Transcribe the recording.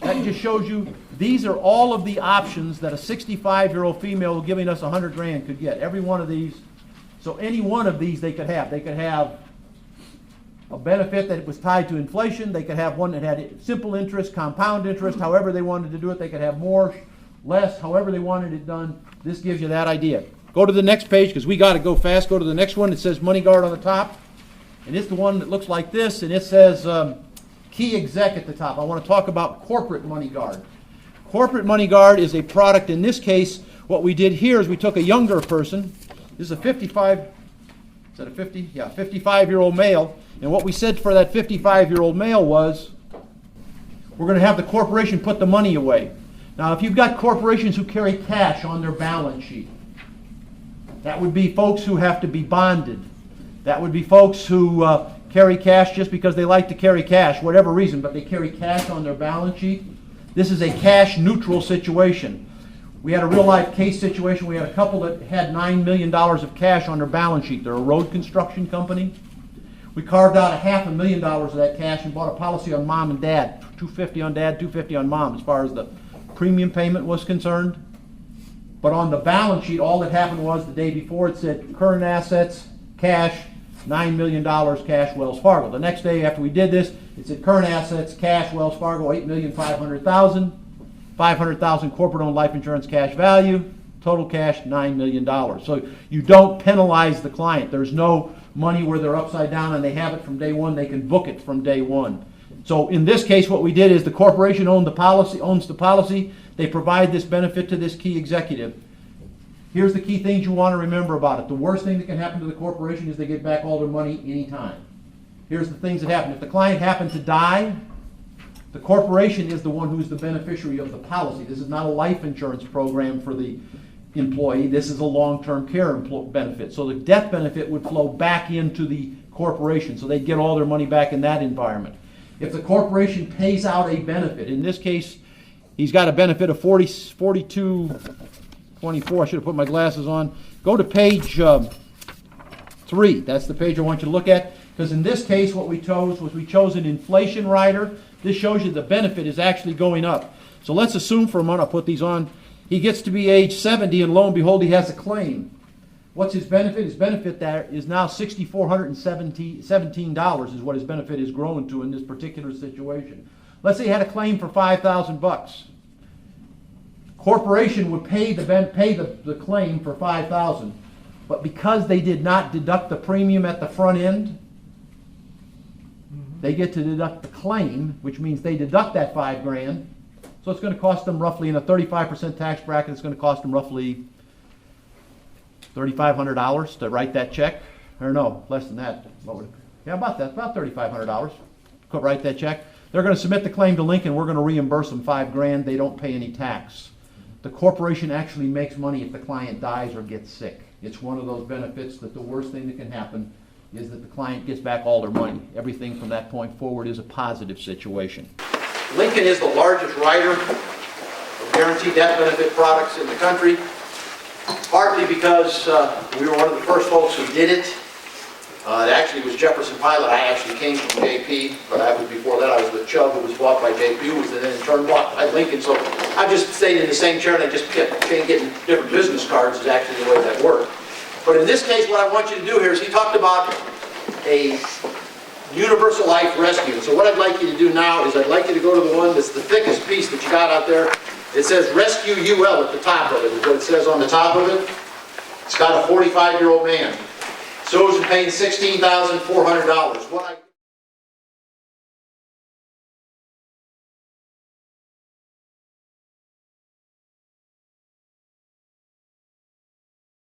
That just shows you these are all of the options that a 65-year-old female giving us 100 grand could get. Every one of these. So any one of these they could have. They could have a benefit that was tied to inflation. They could have one that had simple interest, compound interest, however they wanted to do it. They could have more, less, however they wanted it done. This gives you that idea. Go to the next page because we got to go fast. Go to the next one. It says Money Guard on the top. And it's the one that looks like this. And it says Key Exec at the top. I want to talk about Corporate Money Guard. Corporate Money Guard is a product. In this case, what we did here is we took a younger person. This is a 55, is that a 50? Yeah, 55-year-old male. And what we said for that 55-year-old male was, we're going to have the corporation put the money away. Now, if you've got corporations who carry cash on their balance sheet, that would be folks who have to be bonded. That would be folks who carry cash just because they like to carry cash, whatever reason, but they carry cash on their balance sheet. This is a cash-neutral situation. We had a real-life case situation. We had a couple that had $9 million of cash on their balance sheet. They're a road construction company. We carved out $500,000 of that cash and bought a policy on mom and dad. $250 on dad, $250 on mom as far as the premium payment was concerned. But on the balance sheet, all that happened was the day before it said current assets, cash, $9 million, cash, Wells Fargo. The next day after we did this, it said current assets, cash, Wells Fargo, $8,500,000. $500,000 corporate-owned life insurance cash value, total cash $9 million. So you don't penalize the client. There's no money where they're upside down and they have it from day one. They can book it from day one. So in this case, what we did is the corporation owns the policy. They provide this benefit to this key executive. Here's the key things you want to remember about it. The worst thing that can happen to the corporation is they get back all their money anytime. Here's the things that happen. If the client happened to die, the corporation is the one who's the beneficiary of the policy. This is not a life insurance program for the employee. This is a long-term care benefit. So the death benefit would flow back into the corporation. So they'd get all their money back in that environment. If the corporation pays out a benefit, in this case, he's got a benefit of $42.24. I should have put my glasses on. Go to page 3. That's the page I want you to look at. Because in this case, what we chose was we chose an inflation rider. This shows you the benefit is actually going up. So let's assume for a moment, I'll put these on, he gets to be age 70 and lo and behold he has a claim. What's his benefit? His benefit there is now $6,417 is what his benefit is growing to in this particular situation. Let's say he had a claim for $5,000. Corporation would pay the claim for $5,000, but because they did not deduct the premium at the front end, they get to deduct the claim, which means they deduct that $5 grand. So it's going to cost them roughly, in a 35% tax bracket, it's going to cost them roughly $3,500 to write that check. Or no, less than that. Yeah, about that, about $3,500. Could write that check. They're going to submit the claim to Lincoln. We're going to reimburse them $5 grand. They don't pay any tax. The corporation actually makes money if the client dies or gets sick. It's one of those benefits that the worst thing that can happen is that the client gets back all their money. Everything from that point forward is a positive situation. Lincoln is the largest writer of guaranteed death benefit products in the country, partly because we were one of the first folks who did it. It actually was Jefferson Pilot. I actually came from JP, but before that I was with Chubb, who was bought by JP, who was then in turn bought by Lincoln. So I just stayed in the same chair and I just kept getting different business cards is actually the way that worked. But in this case, what I want you to do here is he talked about a universal life rescue. So what I'd like you to do now is I'd like you to go to the one that's the thickest piece that you got out there. It says Rescue UL at the top of it, is what it says on the top of it. It's got a 45-year-old man. So is paying $16,400.